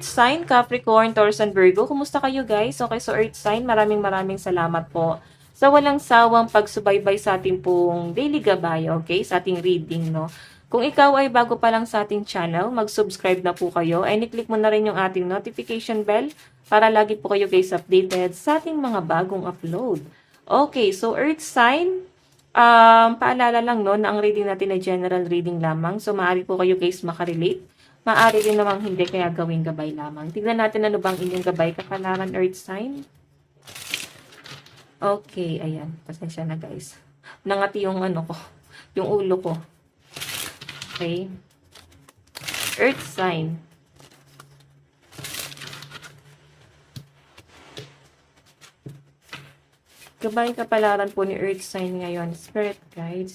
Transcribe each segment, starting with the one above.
sign, Capricorn, Taurus, and Virgo. Kumusta kayo guys? Okay, so Earth sign, maraming salamat po sa walang sawang pagsubaybay sa ating pong daily gabay, okay? Sa ating reading, no? Kung ikaw ay bago pa lang sa ating channel, mag-subscribe na po kayo. And i-click mo na rin yung ating notification bell para lagi po kayo guys updated sa ating mga bagong upload. Okay, so Earth sign, paalala lang no, na ang reading natin ay general reading lamang. So maaari po kayo guys makarelate. Maaari din namang hindi, kaya gawing gabay lamang. Tignan natin ano bang inyong gabay kapalaran Earth sign. Okay, ayan. Pasensya na guys. Nangati yung ano ko, yung ulo ko. Okay. Earth sign. Gabay kapalaran po ni Earth sign ngayon. Spirit guide,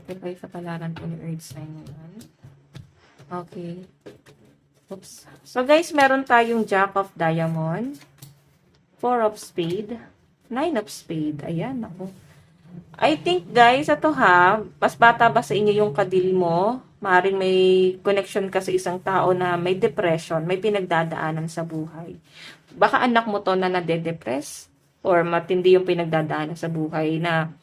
gabay kapalaran po ni Earth sign ngayon. Okay. Oops. So guys, meron tayong Jack of Diamond, Four of Spade, Nine of Spade. Ayan, ako. I think guys, ito ha, mas bata ba sa inyo yung kadil mo? Maaaring may connection ka sa isang tao na may depression, may pinagdadaanan sa buhay. Baka anak mo to na nade-depress or matindi yung pinagdadaanan sa buhay na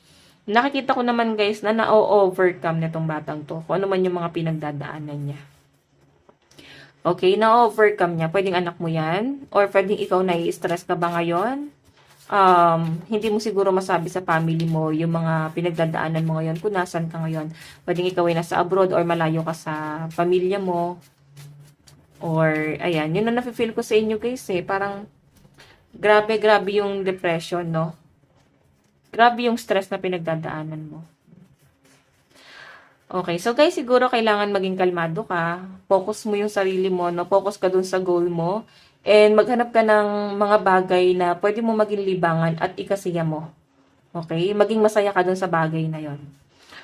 nakikita ko naman guys na na-overcome nitong batang to. Kung ano man yung mga pinagdadaanan niya. Okay, na-overcome niya. Pwedeng anak mo yan. Or pwedeng ikaw nai-stress ka ba ngayon? Hindi mo siguro masabi sa family mo yung mga pinagdadaanan mo ngayon kung nasan ka ngayon. Pwedeng ikaw ay nasa abroad or malayo ka sa pamilya mo. Or, ayan, yun na nafe-feel ko sa inyo guys eh. Parang, grabe yung depression, no? Grabe yung stress na pinagdadaanan mo. Okay, so guys, siguro kailangan maging kalmado ka. Focus mo yung sarili mo, no? Focus ka dun sa goal mo. And maghanap ka ng mga bagay na pwede mo maging libangan at ikasiya mo. Okay? Maging masaya ka dun sa bagay na yon.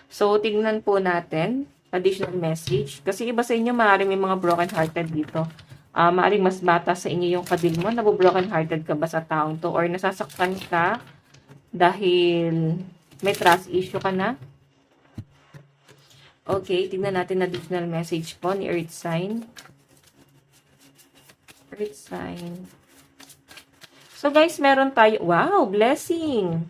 So, tignan po natin. Additional message. Kasi iba sa inyo, maaaring may mga broken-hearted dito. Maaaring mas bata sa inyo yung kadil mo. Nabo-broken-hearted ka ba sa taong to? Or nasasaktan ka dahil may trust issue ka na? Okay, tignan natin additional message po ni Earth sign. Earth sign. So guys, meron tayo, wow, blessing.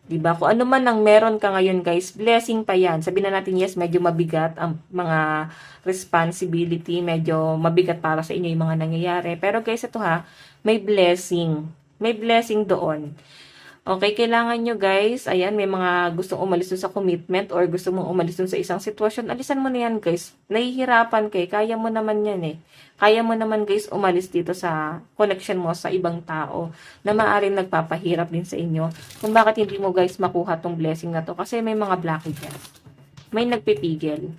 Diba? Kung ano man ang meron ka ngayon guys, blessing pa yan. Sabihin na natin, yes, medyo mabigat ang mga responsibility, medyo mabigat para sa inyo yung mga nangyayari. Pero guys, ito ha, may blessing. May blessing doon. Okay, kailangan nyo guys, ayan, may mga gustong umalis dun sa commitment or gusto mong umalis dun sa isang sitwasyon, alisan mo na yan guys. Nahihirapan kay, kaya mo naman yan eh. Kaya mo naman guys umalis dito sa connection mo sa ibang tao na maaaring nagpapahirap din sa inyo. Kung bakit hindi mo guys makuha tong blessing na to, kasi may mga blockages. May nagpipigil.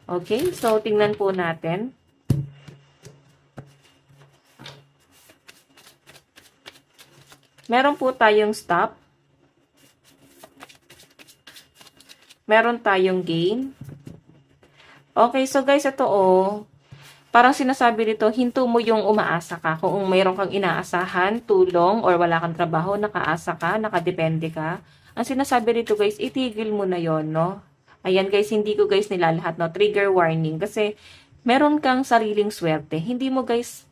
Okay, so tingnan po natin. Meron po tayong stop. Meron tayong gain. Okay, so guys, ito parang sinasabi dito, hinto mo yung umaasa ka. Kung mayroon kang inaasahan, tulong, or wala kang trabaho, nakaasa ka, nakadepende ka. Ang sinasabi dito guys, itigil mo na yon, no? Ayan guys, hindi ko guys nilalahat, no? Trigger warning. Kasi meron kang sariling swerte. Hindi mo guys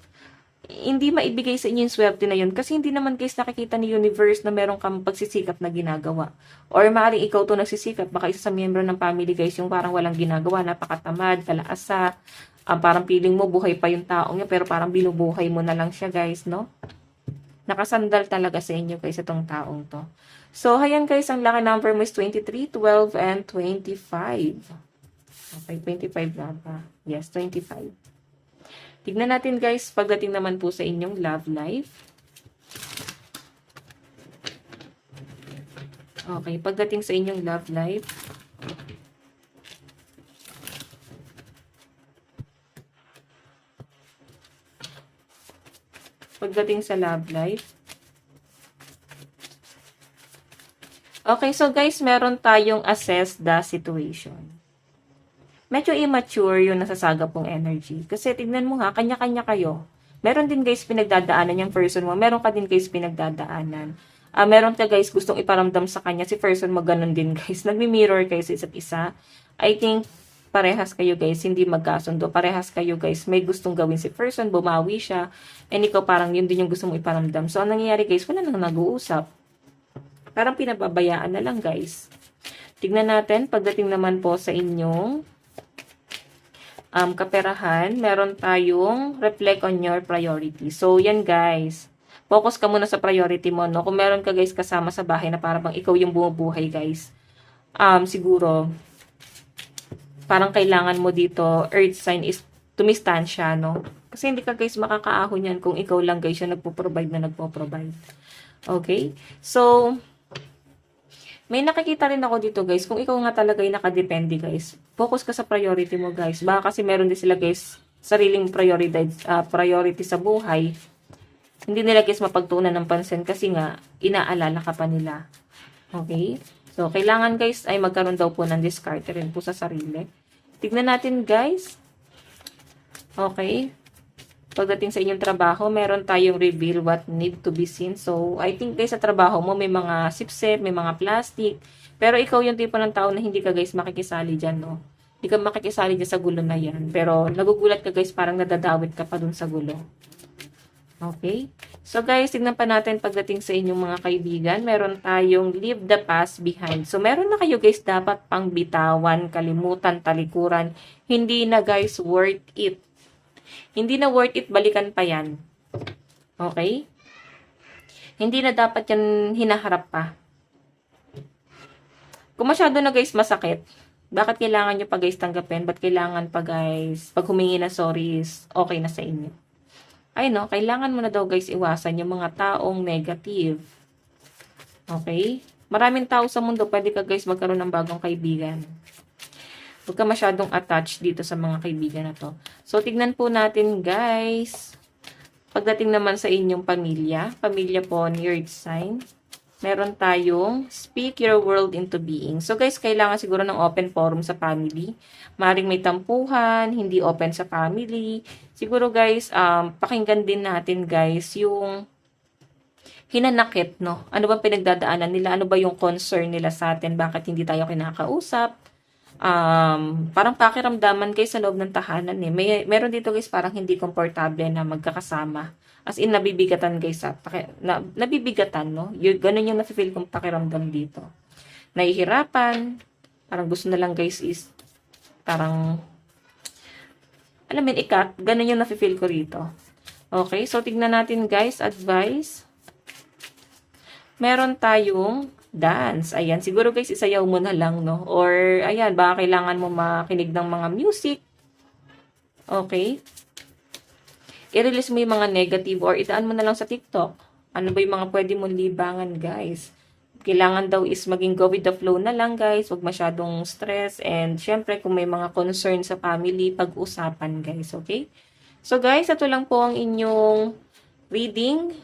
hindi maibigay sa inyo yung swerte na yun kasi hindi naman guys nakikita ni universe na meron kang pagsisikap na ginagawa. Or maaaring ikaw to nagsisikap, baka isa sa miyembro ng family guys yung parang walang ginagawa, napakatamad, kalaasa, parang feeling mo buhay pa yung taong niya pero parang binubuhay mo na lang siya guys, no? Nakasandal talaga sa inyo guys itong taong to. So, ayan guys, ang laki number mo is 23, 12, and 25. Okay, 25 na ba? Yes, 25. Tignan natin guys, pagdating naman po sa inyong love life. Okay, pagdating sa inyong love life. Pagdating sa love life. Okay, so guys, meron tayong assess the situation. Medyo immature yung nasasagap pong energy. Kasi tignan mo ha, kanya-kanya kayo. Meron din guys pinagdadaanan yung person mo. Meron ka din guys pinagdadaanan. Meron ka guys gustong iparamdam sa kanya. Si person mo ganun din guys. Nagmi-mirror kayo sa isa't isa. I think parehas kayo guys, hindi magkasundo. Parehas kayo guys, may gustong gawin si person, bumawi siya, and ikaw parang yun din yung gusto mo iparamdam. So, ang nangyayari guys, wala nang nag-uusap. Parang pinababayaan na lang guys. Tignan natin, pagdating naman po sa inyong kaperahan, meron tayong reflect on your priority. So, yan guys. Focus ka muna sa priority mo, no? Kung meron ka guys kasama sa bahay na parang bang ikaw yung bumubuhay guys, siguro, parang kailangan mo dito, earth sign is tumistansya, no? Kasi hindi ka guys makakaahon yan kung ikaw lang guys yung nagpo-provide. Okay? So, may nakikita rin ako dito guys, kung ikaw nga talaga yung nakadepende guys, focus ka sa priority mo guys. Baka kasi meron din sila guys, sariling priority sa buhay. Hindi nila guys mapagtuunan ng pansin kasi nga, inaalala ka pa nila. Okay? So, kailangan guys ay magkaroon daw po ng diskarte rin po sa sarili. Tignan natin guys. Okay? Pagdating sa inyong trabaho, meron tayong reveal what need to be seen. So, I think guys sa trabaho mo, may mga sipsip, may mga plastic. Pero ikaw yung tipo ng tao na hindi ka guys makikisali dyan, no? Hindi ka makikisali dyan sa gulo na yan. Pero, nagugulat ka guys, parang nadadawit ka pa dun sa gulo. Okay? So guys, tignan pa natin pagdating sa inyong mga kaibigan. Meron tayong leave the past behind. So meron na kayo guys dapat pang bitawan, kalimutan, talikuran. Hindi na guys worth it. Hindi na worth it, balikan pa yan. Okay? Hindi na dapat yan hinaharap pa. Kung masyado na guys masakit, bakit kailangan nyo pa guys tanggapin? Ba't kailangan pa guys, pag humingi na sorry is okay na sa inyo? Ay no, kailangan mo na daw guys iwasan yung mga taong negative. Okay? Maraming tao sa mundo, pwede ka guys magkaroon ng bagong kaibigan. Huwag ka masyadong attached dito sa mga kaibigan na to. So, tignan po natin guys. Pagdating naman sa inyong pamilya po ni Earth sign, meron tayong speak your world into being. So guys, kailangan siguro ng open forum sa family. Maring may tampuhan, hindi open sa family. Siguro guys, pakinggan din natin guys yung hinanakit, no? Ano ba pinagdadaanan nila? Ano ba yung concern nila sa atin? Bakit hindi tayo kinakausap? Parang pakiramdaman guys sa loob ng tahanan eh. Meron dito guys parang hindi komportable na magkakasama. As in, nabibigatan guys nabibigatan, no? Ganun yung nafe-feel kong pakiramdam dito. Nahihirapan. Parang gusto na lang guys is parang alam mo, ikat. Ganun yung nafe-feel ko rito. Okay, so tignan natin guys, advice. Meron tayong dance. Ayan, siguro guys, isayaw mo na lang, no? Or, ayan, baka kailangan mo makinig ng mga music. Okay? I-release mo yung mga negative or itaan mo na lang sa TikTok. Ano ba yung mga pwede mong libangan, guys? Kailangan daw is maging go with the flow na lang, guys. Huwag masyadong stress. And, syempre, kung may mga concern sa family, pag-usapan, guys. Okay? So, guys, ito lang po ang inyong reading.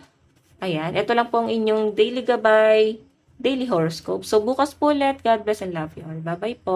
Ayan, ito lang po ang inyong daily gabay, daily horoscope. So, bukas po ulit. God bless and love you all. Bye-bye po.